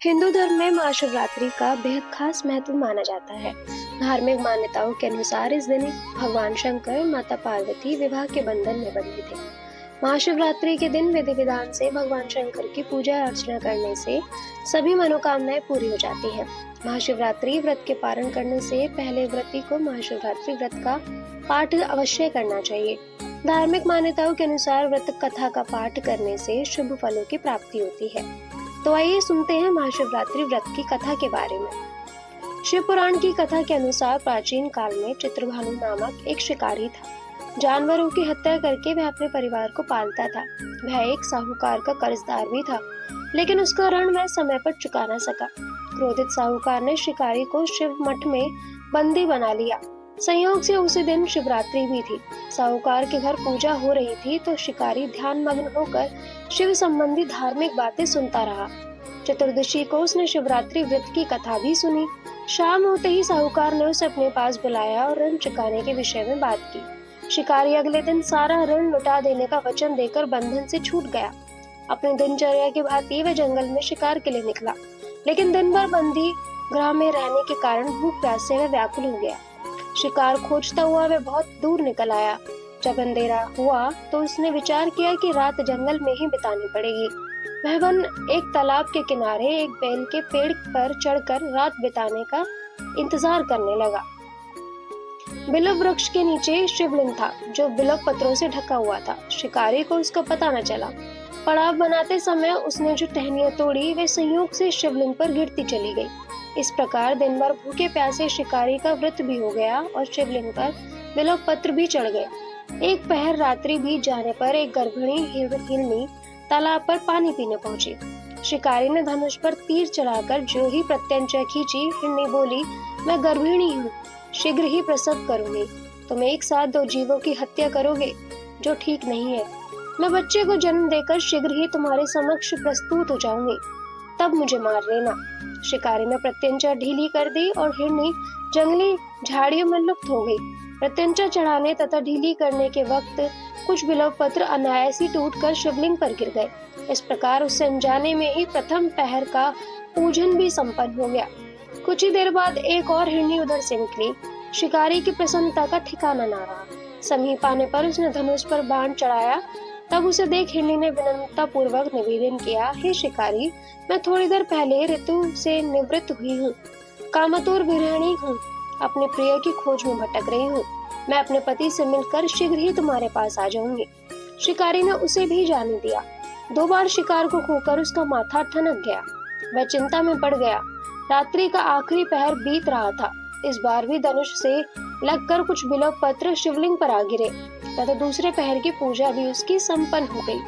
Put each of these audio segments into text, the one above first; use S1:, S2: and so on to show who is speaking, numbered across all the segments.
S1: हिंदू धर्म में महाशिवरात्रि का बेहद खास महत्व माना जाता है। धार्मिक मान्यताओं के अनुसार इस दिन भगवान शंकर और माता पार्वती विवाह के बंधन में बंधे थे। महाशिवरात्रि के दिन विधि विधान से भगवान शंकर की पूजा अर्चना करने से सभी मनोकामनाएं पूरी हो जाती हैं। महाशिवरात्रि व्रत के पारण करने से पहले व्रती को महाशिवरात्रि व्रत का पाठ अवश्य करना चाहिए। धार्मिक मान्यताओं के अनुसार व्रत कथा का पाठ करने से शुभ फलों की प्राप्ति होती है। तो आइए सुनते हैं महाशिवरात्रि व्रत की कथा के बारे में। शिव पुराण की कथा के अनुसार प्राचीन काल में चित्रभानु नामक एक शिकारी था। जानवरों की हत्या करके वह अपने परिवार को पालता था। वह एक साहूकार का कर्जदार भी था, लेकिन उसका ऋण वह समय पर चुका न सका। क्रोधित साहूकार ने शिकारी को शिव मठ में बंदी बना लिया। संयोग से उसी दिन शिवरात्रि भी थी। साहूकार के घर पूजा हो रही थी तो शिकारी ध्यान मग्न होकर शिव संबंधी धार्मिक बातें सुनता रहा। चतुर्दशी को उसने शिवरात्रि व्रत की कथा भी सुनी। शाम होते ही साहूकार ने उसे अपने पास बुलाया और ऋण चुकाने के विषय में बात की। शिकारी अगले दिन सारा ऋण लौटा देने का वचन देकर बंधन से छूट गया। अपनी दिनचर्या की भांति वह जंगल में शिकार के लिए निकला, लेकिन दिन भर बंदी गृह में रहने के कारण भूख प्यास से वह व्याकुल हो गया। शिकार खोजता हुआ वह बहुत दूर निकल आया। जब अंधेरा हुआ तो उसने विचार किया कि रात जंगल में ही बितानी पड़ेगी। वह वन एक तालाब के किनारे एक बेल के पेड़ पर चढ़कर रात बिताने का इंतजार करने लगा। बिल्व वृक्ष के नीचे शिवलिंग था, जो बिल्व पत्रों से ढका हुआ था। शिकारी को उसका पता न चला। पड़ाव बनाते समय उसने जो टहनियां तोड़ी वे संयोग से शिवलिंग पर गिरती चली गई। इस प्रकार दिन भर भूखे प्यासे शिकारी का व्रत भी हो गया और शिवलिंग पर बिल्व पत्र भी चढ़ गए। एक पहर रात्रि बीत जाने पर एक गर्भिणी हिरनी तालाब पर पानी पीने पहुंची। शिकारी ने धनुष पर तीर चढ़ाकर जो ही प्रत्यंचा खींची, हिरनी बोली, मैं गर्भिणी हूँ, शीघ्र ही प्रसव करूंगी। तुम एक साथ दो जीवों की हत्या करोगे, जो ठीक नहीं है। मैं बच्चे को जन्म देकर शीघ्र ही तुम्हारे समक्ष प्रस्तुत हो जाऊंगी, तब मुझे मार लेना। शिकारी ने प्रत्यंचा ढीली कर दी और हिरनी जंगली झाड़ियों में लुप्त हो गई। प्रत्यंचा चढ़ाने तथा ढीली करने के वक्त कुछ बिल्व पत्र अनायास ही टूटकर शिवलिंग पर गिर गए। इस प्रकार उससे अनजाने में ही प्रथम पहर का पूजन भी संपन्न हो गया। कुछ ही देर बाद एक और हिरनी उधर से निकली। शिकारी की प्रसन्नता का ठिकाना न रहा। समीप आने पर उसने धनुष पर बाण चढ़ाया। तब उसे देख हिरनी ने विनम्रता पूर्वक निवेदन किया, हे शिकारी, मैं थोड़ी देर पहले ऋतु से निवृत्त हुई हूँ, कामतुर गृहिणी हूँ, अपने प्रिय की खोज में भटक रही हूँ। मैं अपने पति से मिलकर शीघ्र ही तुम्हारे पास आ जाऊंगी। शिकारी ने उसे भी जाने दिया। 2 बार शिकार को खोकर उसका माथा ठनक गया। वह चिंता में पड़ गया। रात्रि का आखिरी पहर बीत रहा था। इस बार भी धनुष से लगकर कुछ बिल्व पत्र शिवलिंग पर आ गिरे तथा दूसरे पहर की पूजा भी उसकी संपन्न हो गई।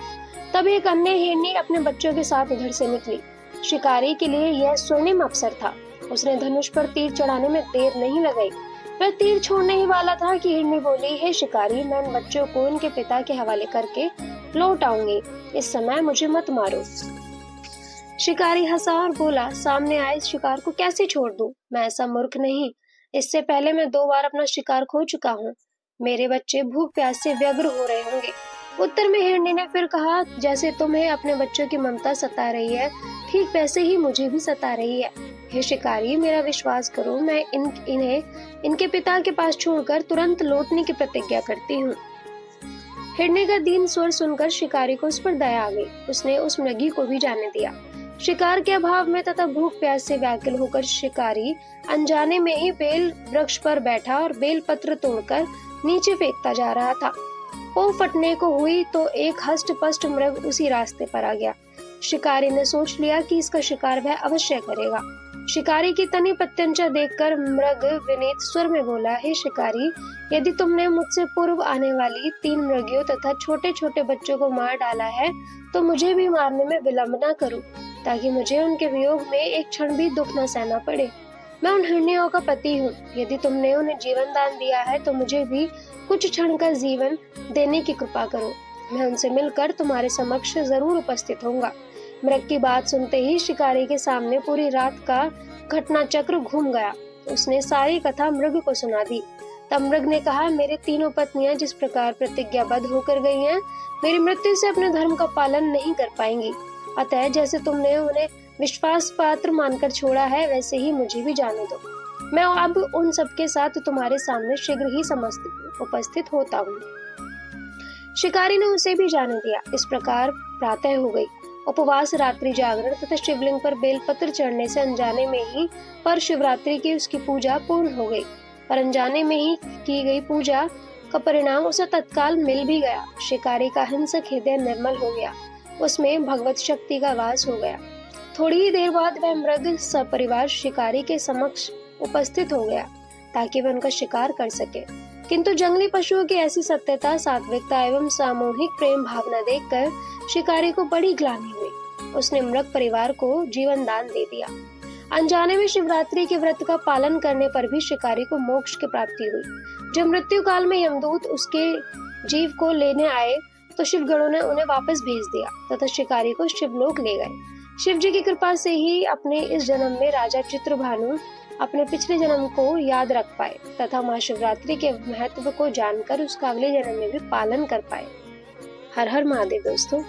S1: तब एक अन्य हिरनी अपने बच्चों के साथ उधर से निकली। शिकारी के लिए यह स्वर्णिम अवसर था। उसने धनुष पर तीर चढ़ाने में देर नहीं लगाई। वह तीर छोड़ने ही वाला था कि हिरनी बोली, हे शिकारी, मैं इन बच्चों को उनके पिता के हवाले करके लौट आऊंगी। इस समय मुझे मत मारो। शिकारी हंसा और बोला, सामने आए शिकार को कैसे छोड़ दूं? मैं ऐसा मूर्ख नहीं। इससे पहले मैं 2 बार अपना शिकार खो चुका हूँ। मेरे बच्चे भूख प्यास से व्यग्र हो रहे होंगे। उत्तर में हिरनी ने फिर कहा, जैसे तुम्हें अपने बच्चों की ममता सता रही है, ठीक वैसे ही मुझे भी सता रही है। हे शिकारी, मेरा विश्वास करो, मैं इन्हें इनके पिता के पास छोड़कर तुरंत लौटने की प्रतिज्ञा करती हूँ। हिरनी का दीन स्वर सुनकर शिकारी को उस पर दया आ गई। उसने उस मृगी को भी जाने दिया। शिकार के अभाव में तथा भूख प्यास से व्याकुल होकर शिकारी अनजाने में ही बेल वृक्ष पर बैठा और बेल पत्र तोड़कर नीचे फेंकता जा रहा था। पो फटने को हुई तो एक हष्ट पष्ट मृग उसी रास्ते पर आ गया। शिकारी ने सोच लिया कि इसका शिकार वह अवश्य करेगा। शिकारी की तनी प्रत्यंचा देखकर मृग विनीत स्वर में बोला, हे शिकारी, यदि तुमने मुझसे पूर्व आने वाली 3 मृगियों तथा छोटे छोटे बच्चों को मार डाला है तो मुझे भी मारने में विलंब न करो, ताकि मुझे उनके वियोग में एक क्षण भी दुख न सहना पड़े। मैं उन हिरनियों का पति हूँ। यदि तुमने उन्हें जीवन दान दिया है तो मुझे भी कुछ क्षण का जीवन देने की कृपा करो। मैं उनसे मिलकर तुम्हारे समक्ष जरूर उपस्थित होऊंगा। मृग की बात सुनते ही शिकारी के सामने पूरी रात का घटना चक्र घूम गया। उसने सारी कथा मृग को सुना दी। तब मृग ने कहा, मेरे 3 पत्नियां जिस प्रकार प्रतिज्ञाबद्ध होकर गई हैं, मेरी मृत्यु से अपने धर्म का पालन नहीं कर पाएंगी। अतः जैसे तुमने उन्हें विश्वास पात्र मानकर छोड़ा है, वैसे ही मुझे भी जाने दो। मैं अब उन सबके साथ तुम्हारे सामने शीघ्र ही उपस्थित होता हूँ। शिकारी ने उसे भी जाने दिया। इस प्रकार प्रातः हो गई। उपवास, रात्रि जागरण तथा शिवलिंग पर बेलपत्र चढ़ने से अनजाने में ही पर शिवरात्रि की उसकी पूजा पूर्ण हो गई। पर अनजाने में ही की गई पूजा का परिणाम उसे तत्काल मिल भी गया। शिकारी का हिंसक हृदय निर्मल हो गया, उसमें भगवत शक्ति का वास हो गया। थोड़ी ही देर बाद वह मृग सपरिवार शिकारी के समक्ष उपस्थित हो गया ताकि वह उनका शिकार कर सके। किंतु जंगली पशुओं की ऐसी सत्यता, सात्विकता एवं सामूहिक प्रेम भावना देखकर शिकारी को बड़ी ग्लानि हुई। उसने मृग परिवार को जीवन दान दे दिया। अनजाने में शिवरात्रि के व्रत का पालन करने पर भी शिकारी को मोक्ष की प्राप्ति हुई। जब मृत्यु काल में यमदूत उसके जीव को लेने आए तो शिवगणों ने उन्हें वापस भेज दिया तथा शिकारी को शिवलोक ले गए। शिव जी की कृपा से ही अपने इस जन्म में राजा चित्रभानु अपने पिछले जन्म को याद रख पाए तथा महाशिवरात्रि के महत्व को जानकर उसका अगले जन्म में भी पालन कर पाए। हर हर महादेव दोस्तों।